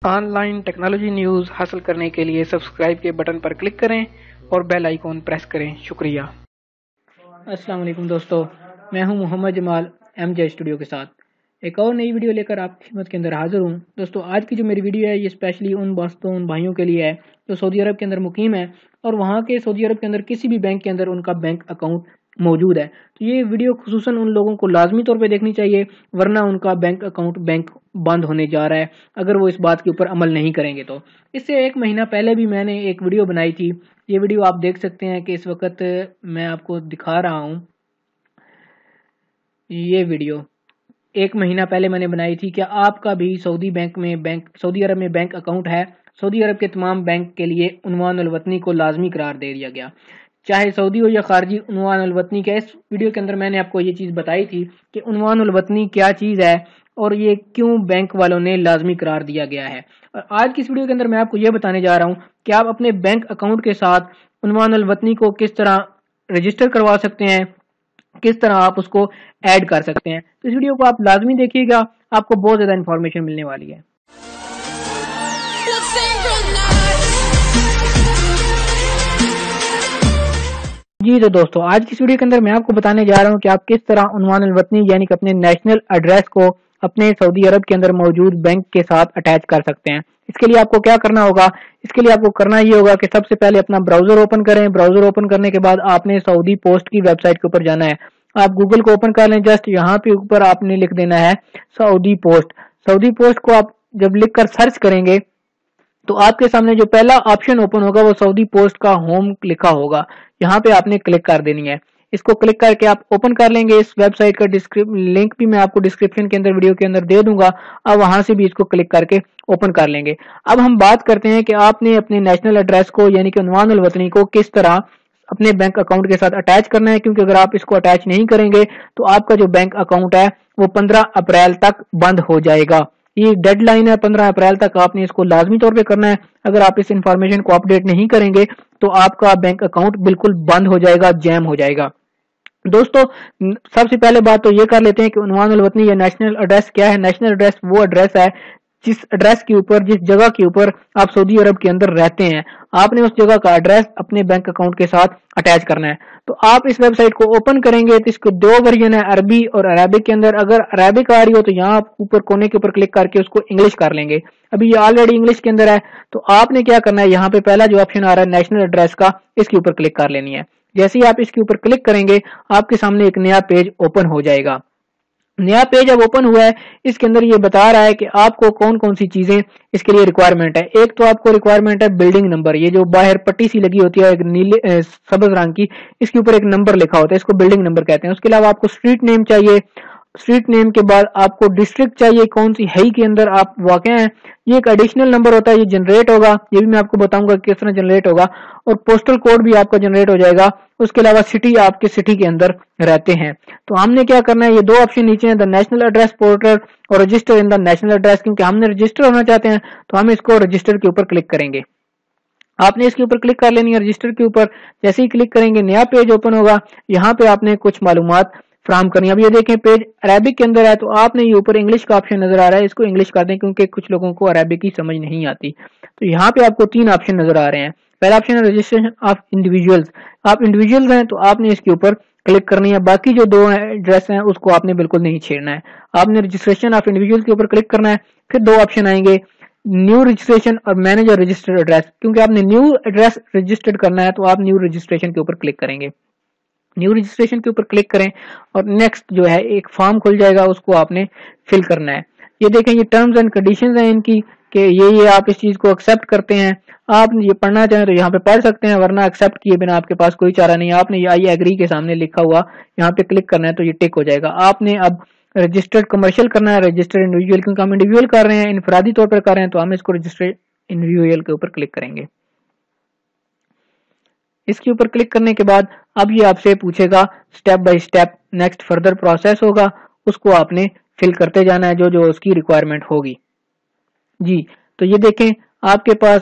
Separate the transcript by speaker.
Speaker 1: On line technology news حاصل کرنے کے لیے سبسکرائب کے بٹن پر کلک کریں اور بیل آئیکن پریس کریں۔ شکریہ۔
Speaker 2: السلام علیکم دوستو، میں ہوں محمد جمال ایم جے اسٹوڈیو کے ساتھ ایک اور نئی ویڈیو لے کر آپ کی خدمت کے اندر حاضر ہوں۔ دوستو آج کی جو میری ویڈیو ہے یہ اسپیشلی ان دوستوں ان بھائیوں کے لیے ہے جو سعودی عرب کے اندر مقیم ہے اور وہاں کے سعودی عرب کے اندر کسی بھی بینک کے اندر ان کا بینک اکاؤنٹ موجود ہے۔ تو یہ ویڈیو خصوصاً ان لوگوں کو لازمی طور پہ دیکھنی چاہیے، ورنہ ان کا بینک اکاؤنٹ بند ہونے جا رہا ہے اگر وہ اس بات کے اوپر عمل نہیں کریں گے۔ تو اس سے ایک مہینہ پہلے بھی میں نے ایک ویڈیو بنائی تھی، یہ ویڈیو آپ دیکھ سکتے ہیں کہ اس وقت میں آپ کو دکھا رہا ہوں۔ یہ ویڈیو ایک مہینہ پہلے میں نے بنائی تھی کہ آپ کا بھی سعودی عرب میں بینک اکاؤنٹ ہے۔ سعودی عرب کے تمام بینک کے لیے عنوان الوطنی کو لازمی قرار دے دیا گیا، چاہے سعودی ہو یا خارجی عنوان الوطنی کا۔ اس ویڈیو کے اندر میں نے آپ کو یہ چیز بتائی تھی کہ عنوان الوطنی کیا چیز ہے اور یہ کیوں بینک والوں نے لازمی قرار دیا گیا ہے۔ اور آج کی اس ویڈیو کے اندر میں آپ کو یہ بتانے جا رہا ہوں کہ آپ اپنے بینک اکاؤنٹ کے ساتھ عنوان الوطنی کو کس طرح رجسٹر کروا سکتے ہیں، کس طرح آپ اس کو ایڈ کر سکتے ہیں۔ تو اس ویڈیو کو آپ لازمی دیکھیے گا، آپ کو بہت زیادہ انفارمیشن ملنے والی ہے۔ جی تو دوستو آج کی ویڈیو کے اندر میں آپ کو بتانے جا رہا ہوں کہ آپ کس طرح عنوان الوطنی یعنی کہ اپنے نیشنل ایڈریس کو اپنے سعودی عرب کے اندر موجود بینک کے ساتھ اٹیچ کر سکتے ہیں۔ اس کے لیے آپ کو کیا کرنا ہوگا؟ اس کے لیے آپ کو کرنا یہ ہوگا کہ سب سے پہلے اپنا براؤزر اوپن کریں۔ براؤزر اوپن کرنے کے بعد آپ نے سعودی پوسٹ کی ویب سائٹ کے اوپر جانا ہے۔ آپ گوگل کو اوپن کر لیں، جسٹ یہاں پہ اوپر آپ نے لکھ دینا ہے سعودی پوسٹ۔ سعودی پوسٹ کو آپ جب لکھ کر سرچ کریں گے تو آپ کے سامنے جو پہلا آپشن اوپن ہوگا وہ سعودی پوسٹ کا ہوم لکھا ہوگا، یہاں پہ آپ نے کلک کر دینی ہے۔ اس کو کلک کر کے آپ اوپن کر لیں گے۔ اس ویب سائٹ کا لنک بھی میں آپ کو ڈسکرپشن کے اندر ویڈیو کے اندر دے دوں گا، اب وہاں سے بھی اس کو کلک کر کے اوپن کر لیں گے۔ اب ہم بات کرتے ہیں کہ آپ نے اپنے نیشنل ایڈریس کو یعنی کہ عنوان الوطنی کو کس طرح اپنے بینک اکاؤنٹ کے ساتھ اٹیچ کرنا ہے، کیونکہ اگر آپ اس کو اٹیچ نہیں کریں گے تو آپ کا جو بینک اکاؤنٹ ہے وہ 15 اپریل تک بند ہو جائے گا۔ یہ ڈیڈ لائن ہے، 15 اپریل تک آپ نے اس کو لازمی طور پہ کرنا ہے۔ اگر آپ اس انفارمیشن کو اپڈیٹ نہیں کریں گے تو آپ کا بینک اکاؤنٹ بالکل بند ہو جائے گا، جیم ہو جائے گا۔ دوستو سب سے پہلے بات تو یہ کر لیتے ہیں کہ عنوان الوطنی یا نیشنل ایڈریس کیا ہے۔ نیشنل ایڈریس وہ ایڈریس ہے جس ایڈریس کے اوپر، جس جگہ کے اوپر آپ سعودی عرب کے اندر رہتے ہیں، آپ نے اس جگہ کا ایڈریس اپنے بینک اکاؤنٹ کے ساتھ اٹیچ کرنا ہے۔ تو آپ اس ویب سائٹ کو اوپن کریں گے تو اس کو دو ورژن ہے، عربی اور عربک کے اندر۔ اگر عربک آ رہی ہو تو یہاں اوپر کونے کے اوپر کلک کر کے اس کو انگلش کر لیں گے۔ ابھی یہ آلریڈی انگلش کے اندر ہے تو آپ نے کیا کرنا ہے، یہاں پہ پہلا جو آپشن آ رہا ہے نیشنل ایڈریس کا، اس کے اوپر کلک کر لینی ہے۔ جیسے ہی آپ اس کے اوپر کلک کریں گے آپ کے سامنے ایک نیا پیج اوپن ہو جائے گا۔ نیا پیج اب اوپن ہوا ہے، اس کے اندر یہ بتا رہا ہے کہ آپ کو کون کون سی چیزیں اس کے لیے ریکوائرمنٹ ہے۔ ایک تو آپ کو ریکوائرمنٹ ہے بلڈنگ نمبر، یہ جو باہر پٹی سی لگی ہوتی ہے ایک نیلے سبز رنگ کی، اس کے اوپر ایک نمبر لکھا ہوتا ہے، اس کو بلڈنگ نمبر کہتے ہیں۔ اس کے علاوہ آپ کو اسٹریٹ نیم چاہیے، اسٹریٹ نیم کے بعد آپ کو ڈسٹرکٹ چاہیے، کون سی ہائی کے اندر آپ واقع ہیں۔ یہ ایک ایڈیشنل نمبر ہوتا ہے، یہ جنریٹ ہوگا، یہ بھی میں آپ کو بتاؤں گا کس طرح جنریٹ ہوگا، اور پوسٹل کوڈ بھی آپ کا جنریٹ ہو جائے گا۔ اس کے علاوہ سٹی، آپ کے سٹی کے اندر رہتے ہیں۔ تو ہم نے کیا کرنا ہے، یہ دو آپشن نیچے ہیں، دا نیشنل ایڈریس پورٹل اور رجسٹر ان دا نیشنل ایڈریس، کیونکہ ہم نے رجسٹر ہونا چاہتے ہیں تو ہم اس کو رجسٹر کے اوپر کلک کریں گے۔ آپ نے اس کے اوپر کلک کر لینی ہے رجسٹر کے اوپر۔ جیسے ہی کلک کریں گے نیا پیج اوپن ہوگا، یہاں پہ آپ نے کچھ معلومات فراہم کرنی ہے۔ اب یہ دیکھیں پیج عربک کے اندر ہے تو آپ نے یہ اوپر انگلش کا آپشن نظر آ رہا ہے، اس کو انگلش کر دیں کیونکہ کچھ لوگوں کو عربک کی سمجھ نہیں آتی۔ تو یہاں پہ آپ کو تین آپشن نظر آ رہے ہیں۔ پہلا آپشن ہے رجسٹریشن آف انڈیویجولز، آپ انڈیویجولز ہیں تو آپ نے اس کے اوپر کلک کرنی ہے، باقی جو دو ایڈریس ہیں اس کو آپ نے بالکل نہیں چھیڑنا ہے۔ آپ نے رجسٹریشن آف انڈیویجولز کے اوپر کلک کرنا ہے، پھر دو آپشن آئیں گے نیو رجسٹریشن اور مینیج اور رجسٹرڈ ایڈریس، کیونکہ آپ نے نیو ایڈریس رجسٹرڈ کرنا ہے تو آپ نیو رجسٹریشن کے اوپر کلک کریں گے۔ نیو رجسٹریشن کے اوپر کلک کریں اور نیکسٹ جو ہے ایک فارم کھل جائے گا، اس کو آپ نے فل کرنا ہے۔ یہ دیکھیں یہ ٹرمز اینڈ کنڈیشنز ہیں ان کی کہ یہ آپ اس چیز کو ایکسپٹ کرتے ہیں۔ آپ یہ پڑھنا چاہیں تو یہاں پہ پڑھ سکتے ہیں، ورنہ ایکسپٹ کیے بنا آپ کے پاس کوئی چارہ نہیں۔ آپ نے یہ آئی ایگری کے سامنے لکھا ہوا یہاں پہ کلک کرنا ہے تو یہ ٹک ہو جائے گا۔ آپ نے اب رجسٹرڈ کمرشل کرنا ہے، رجسٹرڈ انڈیویجول، کیونکہ ہم انڈیویجول کر رہے ہیں، انفرادی طور پر کر رہے ہیں تو ہم اس کو رجسٹرڈ انڈیویجول کے اوپر کلک کریں گے۔ اس کے اوپر کلک کرنے کے بعد اب یہ آپ سے پوچھے گا step by step next further process ہوگا، اس کو آپ نے فل کرتے جانا ہے جو جو اس کی ریکوائرمنٹ ہوگی۔ جی تو یہ دیکھیں آپ کے پاس